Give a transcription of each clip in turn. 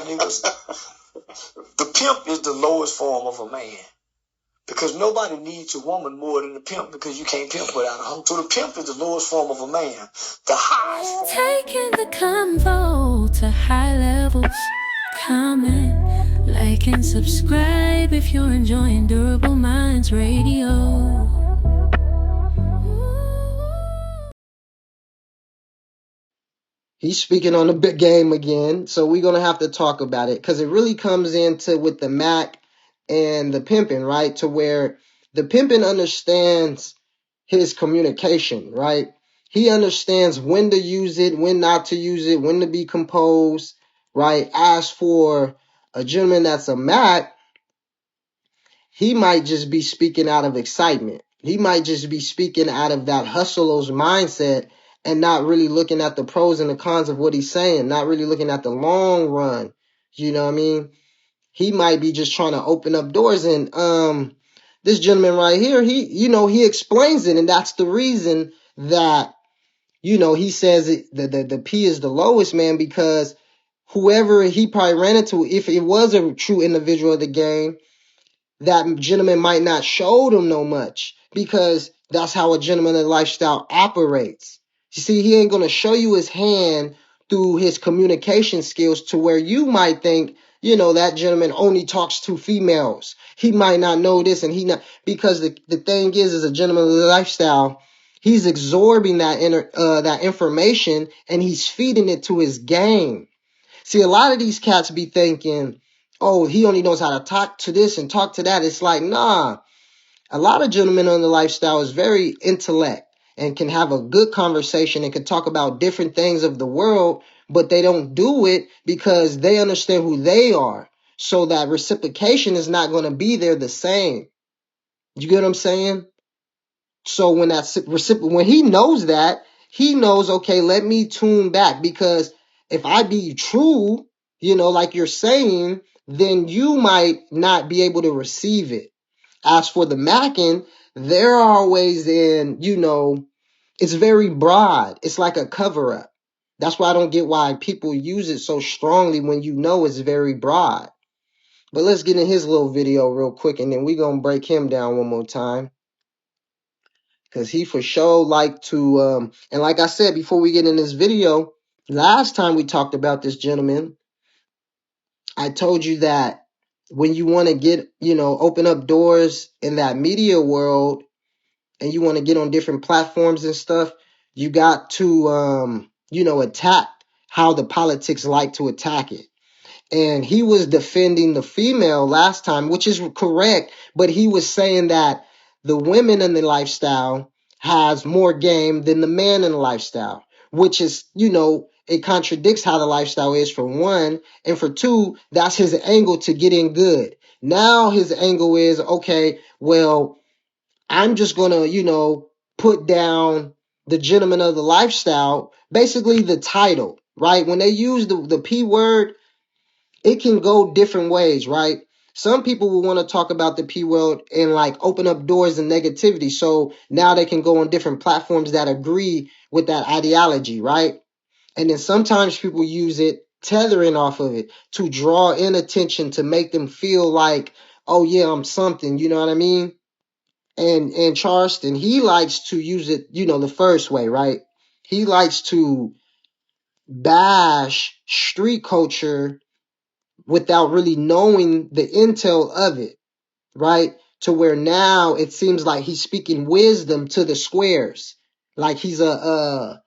niggas. The pimp is the lowest form of a man. Because nobody needs a woman more than the pimp because you can't pimp without her. So the pimp is the lowest form of a man. The highest. Taking the convo to high levels. Comment, like, and subscribe if you're enjoying Durable Minds Radio. He's speaking on the big game again, so we're going to have to talk about it because it really comes into with the Mac and the pimping, right? To where the pimping understands his communication, right? He understands when to use it, when not to use it, when to be composed, right? As for a gentleman that's a Mac, he might just be speaking out of excitement. He might just be speaking out of that hustler's mindset and not really looking at the pros and the cons of what he's saying, not really looking at the long run. You know what I mean? He might be just trying to open up doors. And this gentleman right here, he explains it, and that's the reason that, he says the P is the lowest, man, because whoever he probably ran into, if it was a true individual of the game, that gentleman might not show them no much because that's how a gentleman of the lifestyle operates. You see, he ain't going to show you his hand through his communication skills to where you might think, that gentleman only talks to females. He might not know this and he not, because the thing is, as a gentleman of the lifestyle, he's absorbing that information and he's feeding it to his game. See, a lot of these cats be thinking, oh, he only knows how to talk to this and talk to that. It's like, nah. A lot of gentlemen on the lifestyle is very intellect and can have a good conversation and can talk about different things of the world, but they don't do it because they understand who they are. So that reciprocation is not going to be there the same. You get what I'm saying? So when when he knows that, he knows, okay, let me tune back, because if I be true, like you're saying, then you might not be able to receive it. As for the macking, they're always in, it's very broad. It's like a cover up. That's why I don't get why people use it so strongly when it's very broad. But let's get in his little video real quick, and then we're going to break him down one more time. Because he for sure like to, and like I said, before we get in this video, last time we talked about this gentleman, I told you that when you want to get, open up doors in that media world and you want to get on different platforms and stuff, you got to, attack how the politics like to attack it. And he was defending the female last time, which is correct, but he was saying that the women in the lifestyle has more game than the man in the lifestyle, which is, it contradicts how the lifestyle is, for one, and for two, that's his angle to get in good. Now his angle is, okay, well, I'm just going to, put down the gentleman of the lifestyle, basically the title, right? When they use the P word, it can go different ways, right? Some people will want to talk about the P word and like open up doors and negativity. So now they can go on different platforms that agree with that ideology, right? And then sometimes people use it tethering off of it to draw in attention, to make them feel like, oh yeah, I'm something, you know what I mean? And Charleston, he likes to use it, the first way, right? He likes to bash street culture without really knowing the intel of it, right? To where now it seems like he's speaking wisdom to the squares, like he's a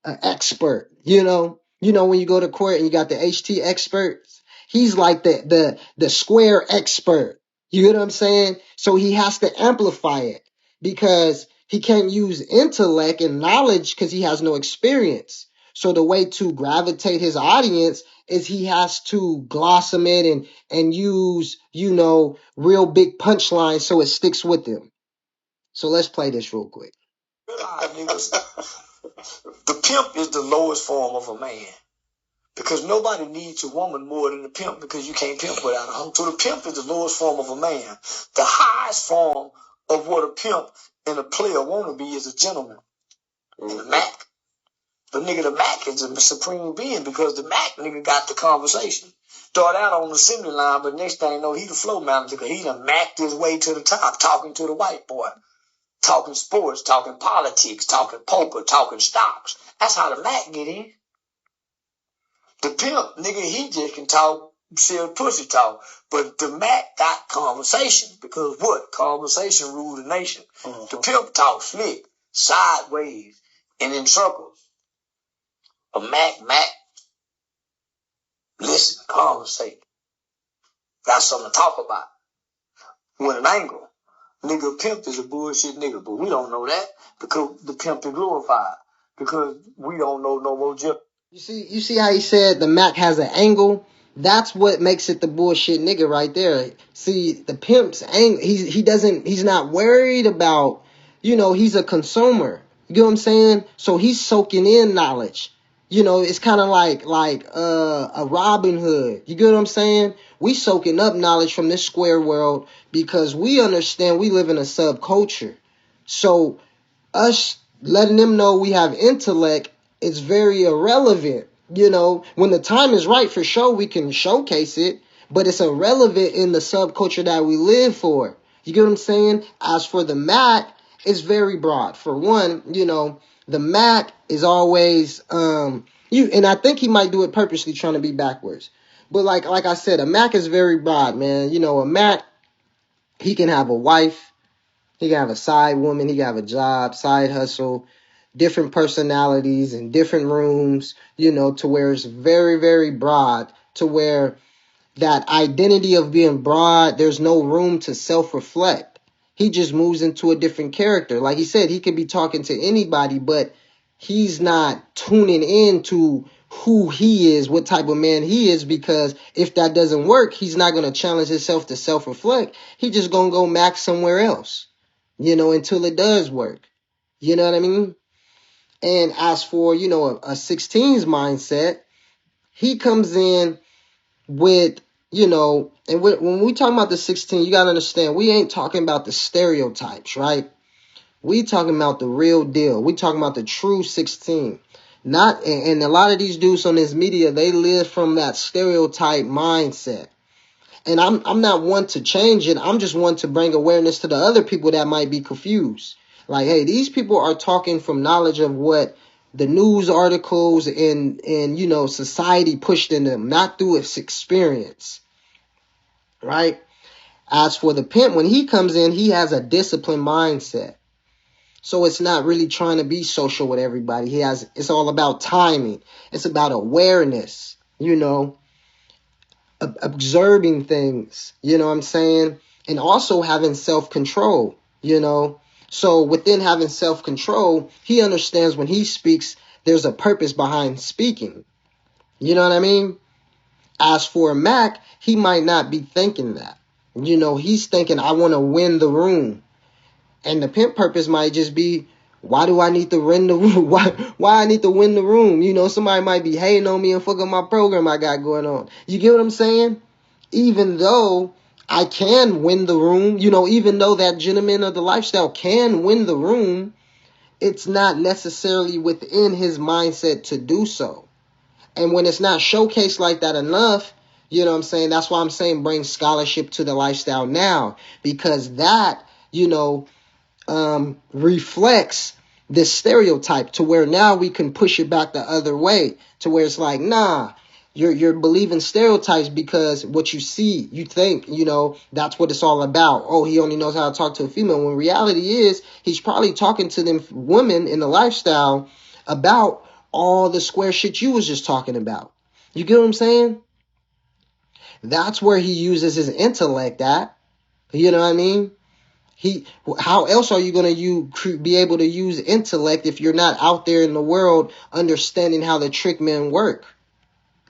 expert, when you go to court and you got the HT experts, he's like the square expert. You get what I'm saying? So he has to amplify it because he can't use intellect and knowledge because he has no experience. So the way to gravitate his audience is he has to gloss them in and use, real big punchlines so it sticks with them. So let's play this real quick. The pimp is the lowest form of a man. Because nobody needs a woman more than the pimp because you can't pimp without her. So the pimp is the lowest form of a man. The highest form of what a pimp and a player want to be is a gentleman. And the Mac. The nigga, the Mac is a supreme being because the Mac nigga got the conversation. Start out on the assembly line, but next thing you know, he the floor manager because he done macked his way to the top, talking to the white boy, talking sports, talking politics, talking poker, talking stocks. That's how the Mac get in. The pimp, nigga, he just can talk, sell pussy talk. But the Mac got conversation because what? Conversation rule the nation. The pimp talk slick, sideways, and in circles. A Mac, listen, conversate. Got something to talk about. With an angle. Nigga, pimp is a bullshit nigga, but we don't know that because the pimp is glorified. Because we don't know no more Jeff. You see how he said the Mac has an angle? That's what makes it the bullshit nigga right there. See, the pimp's angle, he's not worried about, he's a consumer. You get what I'm saying? So he's soaking in knowledge. It's kind of like a Robin Hood. You get what I'm saying? We soaking up knowledge from this square world because we understand we live in a subculture. So us letting them know we have intellect is very irrelevant. When the time is right for sure, we can showcase it, but it's irrelevant in the subculture that we live for. You get what I'm saying? As for the Mac, it's very broad. For one, the Mac is always and I think he might do it purposely trying to be backwards. But like I said, a Mac is very broad, man. A Mac, he can have a wife, he can have a side woman, he can have a job, side hustle, different personalities in different rooms, to where it's very, very broad, to where that identity of being broad, there's no room to self-reflect. He just moves into a different character. Like he said, he could be talking to anybody, but he's not tuning in to who he is, what type of man he is, because if that doesn't work, he's not going to challenge himself to self-reflect. He's just going to go max somewhere else, until it does work. You know what I mean? And as for, a 16's mindset, he comes in with, and when we talk about the 16, you got to understand, we ain't talking about the stereotypes, right? We talking about the real deal. We talking about the true 16. And a lot of these dudes on this media, they live from that stereotype mindset. And I'm not one to change it. I'm just one to bring awareness to the other people that might be confused. Like, hey, these people are talking from knowledge of what the news articles and society pushed in them, not through its experience. Right? As for the pimp, when he comes in, he has a disciplined mindset. So it's not really trying to be social with everybody. It's all about timing. It's about awareness, observing things, you know what I'm saying? And also having self-control, So within having self-control, he understands when he speaks, there's a purpose behind speaking. You know what I mean? As for Mac, he might not be thinking that. He's thinking, I want to win the room. And the pimp purpose might just be, why do I need to win the room? Why I need to win the room? Somebody might be hating on me and fucking my program I got going on. You get what I'm saying? Even though I can win the room, even though that gentleman of the lifestyle can win the room, it's not necessarily within his mindset to do so. And when it's not showcased like that enough, you know what I'm saying? That's why I'm saying bring scholarship to the lifestyle now. Because that, reflects this stereotype to where now we can push it back the other way to where it's like, nah, you're believing stereotypes because what you see, you think, that's what it's all about. Oh, he only knows how to talk to a female. When reality is he's probably talking to them women in the lifestyle about all the square shit you was just talking about. You get what I'm saying? That's where he uses his intellect at. You know what I mean? How else are you going to be able to use intellect if you're not out there in the world understanding how the trick men work?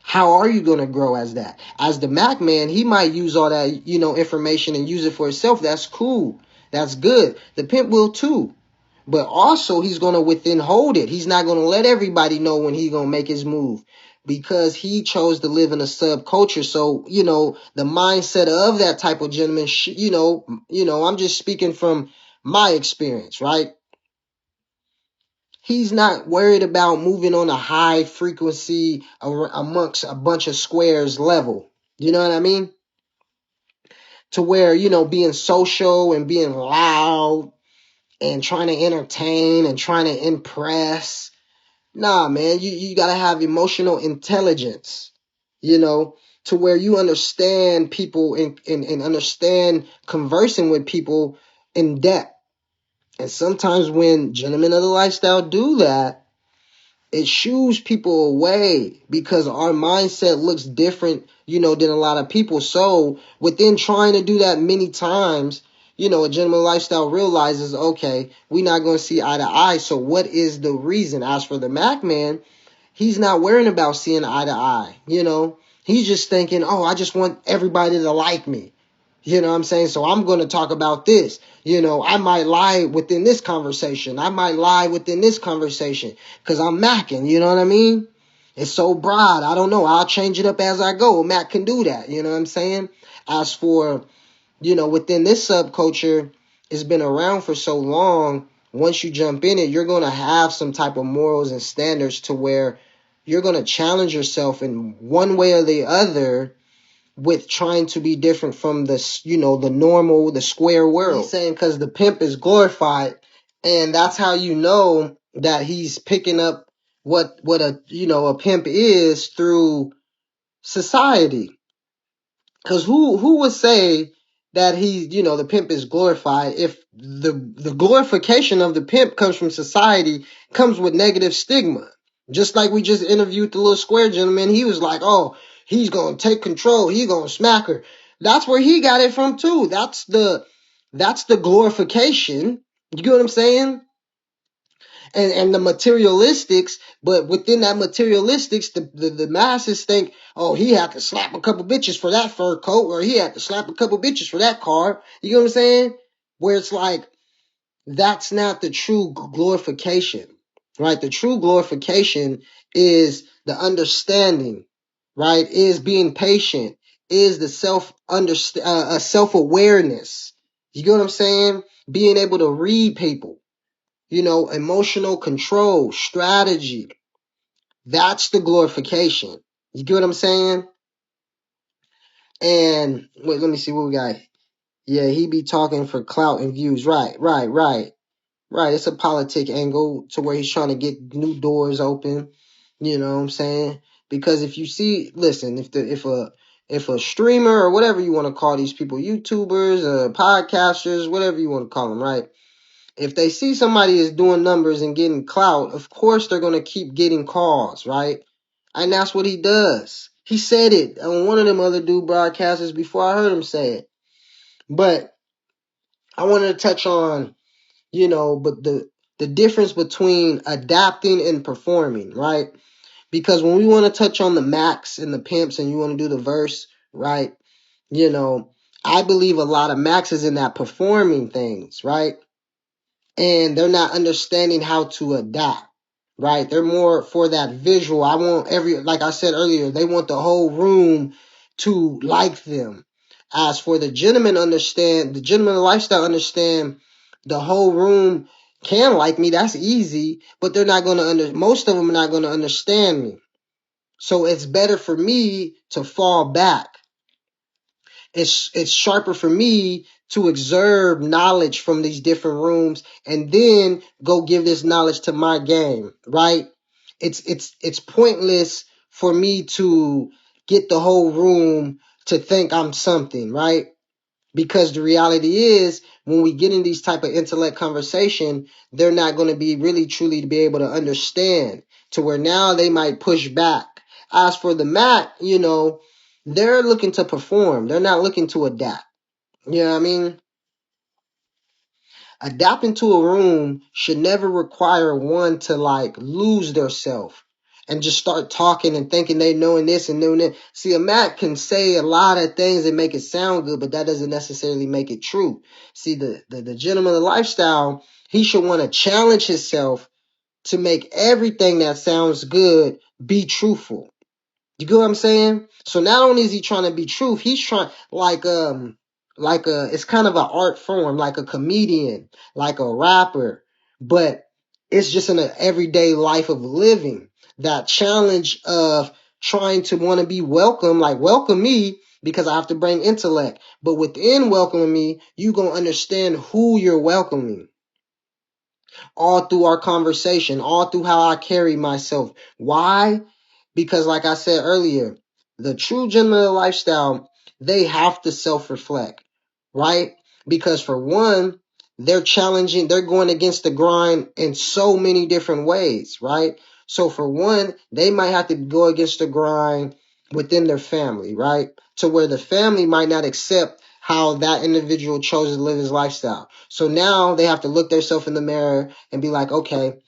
How are you going to grow as that? As the Mac man, he might use all that, information and use it for himself. That's cool. That's good. The pimp will too. But also he's going to withhold it. He's not going to let everybody know when he's going to make his move. Because he chose to live in a subculture. So, the mindset of that type of gentleman, I'm just speaking from my experience, right? He's not worried about moving on a high frequency amongst a bunch of squares level. You know what I mean? To where, being social and being loud and trying to entertain and trying to impress. Nah, man, you gotta have emotional intelligence, to where you understand people and understand conversing with people in depth. And sometimes when gentlemen of the lifestyle do that, it shoos people away because our mindset looks different, than a lot of people. So within trying to do that many times, a gentleman lifestyle realizes, okay, we're not going to see eye to eye. So what is the reason? As for the Mac man, he's not worrying about seeing eye to eye. He's just thinking, oh, I just want everybody to like me. You know what I'm saying? So I'm going to talk about this. I might lie within this conversation. I might lie within this conversation because I'm macking. You know what I mean? It's so broad. I don't know. I'll change it up as I go. Mac can do that. You know what I'm saying? As for, within this subculture, it's been around for so long. Once you jump in it, you're going to have some type of morals and standards to where you're going to challenge yourself in one way or the other with trying to be different from the normal, the square world. He's saying because the pimp is glorified, and that's how you know that he's picking up what a pimp is through society. Because who would say that the pimp is glorified if the glorification of the pimp comes from society, comes with negative stigma. Just like we just interviewed the little square gentleman, he was like, oh, he's gonna take control, he's gonna smack her. That's where he got it from too. That's the glorification. You get what I'm saying? And the materialistics, but within that materialistics, the masses think, oh, he had to slap a couple bitches for that fur coat, or he had to slap a couple bitches for that car. You know what I'm saying? Where it's like, that's not the true glorification, right? The true glorification is the understanding, right? Is being patient, is the self-awareness. You get what I'm saying? Being able to read people. Emotional control, strategy. That's the glorification. You get what I'm saying? And wait, let me see what we got. Yeah, he be talking for clout and views. Right. It's a politic angle to where he's trying to get new doors open. You know what I'm saying? Because if you see, listen, if a streamer or whatever you want to call these people, YouTubers, podcasters, whatever you want to call them, right? If they see somebody is doing numbers and getting clout, of course they're going to keep getting calls, right? And that's what he does. He said it on one of them other dude broadcasters before I heard him say it. But I wanted to touch on, but the difference between adapting and performing, right? Because when we want to touch on the Macs and the pimps and you want to do the verse, right? I believe a lot of Macs is in that performing things, right? And they're not understanding how to adapt, right? They're more for that visual. Like I said earlier, they want the whole room to like them. As for the gentleman lifestyle understand the whole room can like me. That's easy, but they're not going to most of them are not going to understand me. So it's better for me to fall back. It's sharper for me to observe knowledge from these different rooms and then go give this knowledge to my game, right? It's pointless for me to get the whole room to think I'm something, right? Because the reality is, when we get in these type of intellect conversation, they're not going to be really truly to be able to understand, to where now they might push back. As for the Mac, they're looking to perform. They're not looking to adapt. You know what I mean? Adapting to a room should never require one to lose their self and just start talking and thinking they knowing this and knowing that. See, a Mac can say a lot of things and make it sound good, but that doesn't necessarily make it true. See, the gentleman of the lifestyle, he should want to challenge himself to make everything that sounds good be truthful. You get what I'm saying? So not only is he trying to be truth, he's trying it's kind of an art form, like a comedian, like a rapper, but it's just in an everyday life of living. That challenge of trying to want to be welcome, like welcome me, because I have to bring intellect. But within welcoming me, you gonna understand who you're welcoming all through our conversation, all through how I carry myself. Why? Because like I said earlier, the true gentleman lifestyle, they have to self-reflect, right? Because for one, they're challenging, they're going against the grind in so many different ways, right? So for one, they might have to go against the grind within their family, right? To where the family might not accept how that individual chose to live his lifestyle. So now they have to look themselves in the mirror and be like, okay,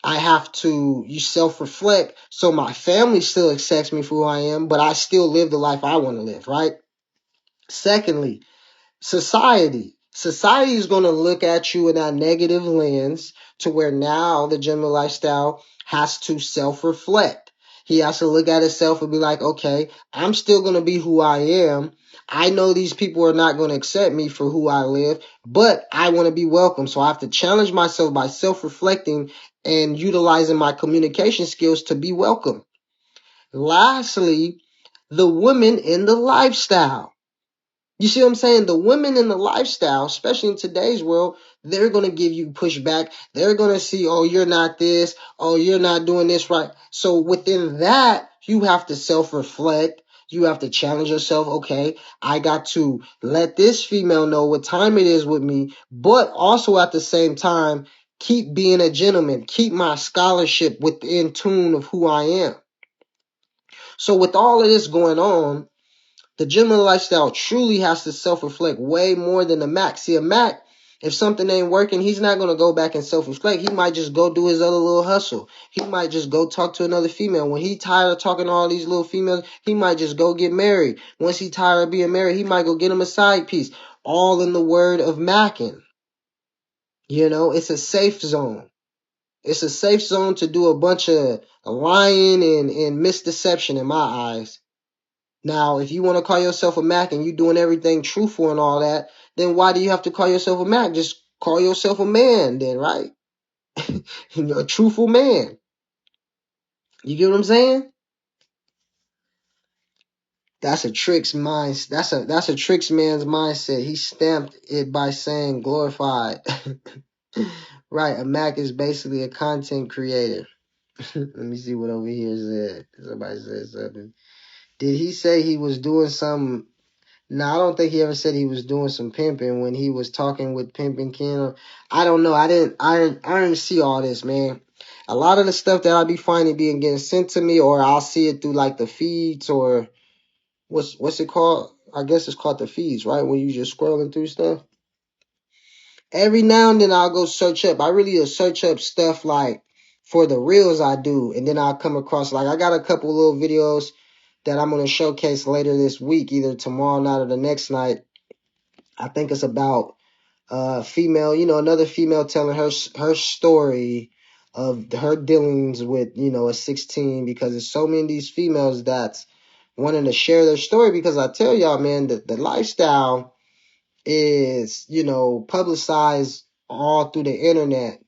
I have to you self-reflect so my family still accepts me for who I am, but I still live the life I want to live, right? Secondly, society. Society is going to look at you in that negative lens to where now the gentleman lifestyle has to self-reflect. He has to look at himself and be like, okay, I'm still going to be who I am. I know these people are not going to accept me for who I live, but I want to be welcome. So I have to challenge myself by self-reflecting and utilizing my communication skills to be welcome. Lastly, the women in the lifestyle. You see what I'm saying? The women in the lifestyle, especially in today's world, they're going to give you pushback. They're going to see, oh, you're not this. Oh, you're not doing this right. So within that, you have to self-reflect. You have to challenge yourself. Okay, I got to let this female know what time it is with me, but also at the same time, keep being a gentleman. Keep my scholarship within tune of who I am. So with all of this going on, the gentleman lifestyle truly has to self-reflect way more than the Mac. See, a Mac, if something ain't working, he's not going to go back and self-reflect. He might just go do his other little hustle. He might just go talk to another female. When he tired of talking to all these little females, he might just go get married. Once he tired of being married, he might go get him a side piece. All in the word of macking. You know, it's a safe zone. It's a safe zone to do a bunch of lying and misdeception in my eyes. Now, if you want to call yourself a Mac and you doing everything truthful and all that, then why do you have to call yourself a Mac? Just call yourself a man then, right? You're a truthful man. You get what I'm saying? That's a tricks mind. That's a tricks man's mindset. He stamped it by saying glorified. Right, a Mac is basically a content creator. Let me see what over here said. Somebody said something. Did he say he was doing some? No, I don't think he ever said he was doing some pimping when he was talking with Pimping Ken. I don't know. I didn't see all this, man. A lot of the stuff that I be finding being getting sent to me, or I'll see it through like the feeds or what's it called? I guess it's called the feeds, right? When you just scrolling through stuff. Every now and then I'll go search up. I really will search up stuff like for the reels I do, and then I'll come across like I got a couple little videos that I'm gonna showcase later this week, either tomorrow night or the next night. I think it's about female, another female telling her story of her dealings with, a 16, because there's so many of these females that's wanting to share their story, because I tell y'all, man, the lifestyle is, publicized all through the internet.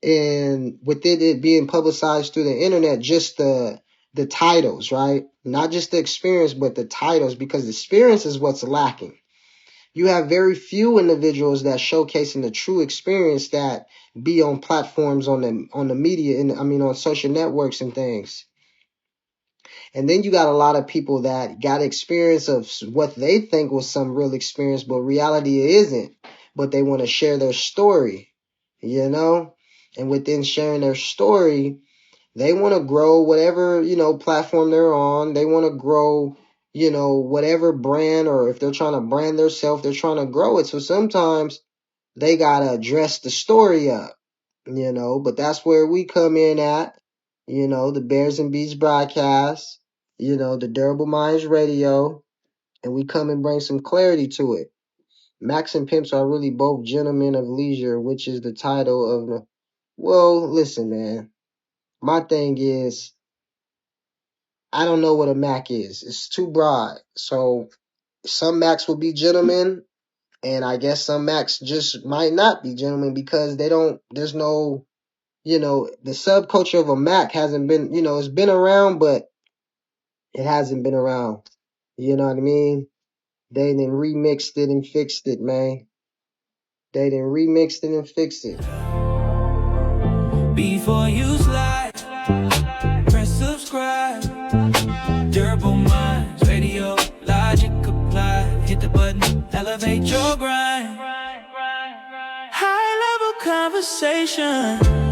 And within it being publicized through the internet, just the titles, right? Not just the experience, but the titles, because the experience is what's lacking. You have very few individuals that showcasing the true experience that be on platforms on the media and on social networks and things. And then you got a lot of people that got experience of what they think was some real experience, but reality it isn't. But they want to share their story, And within sharing their story, they want to grow whatever, platform they're on. They want to grow, whatever brand, or if they're trying to brand themselves, they're trying to grow it. So sometimes they got to dress the story up, but that's where we come in at, the Bears and Beats broadcast, the Durable Minds Radio, and we come and bring some clarity to it. Max and Pimps are really both gentlemen of leisure, which is the title of the. Well, listen, man. My thing is, I don't know what a Mac is. It's too broad. So some Macs will be gentlemen, and I guess some Macs just might not be gentlemen because there's no, the subculture of a Mac hasn't been, it's been around, but it hasn't been around, You know what I mean? They done remixed it and fixed it, man. They done remixed it and fixed it. Before you slide, press subscribe. Durable Minds, radio, logic apply. Hit the button, elevate your grind. High level conversation.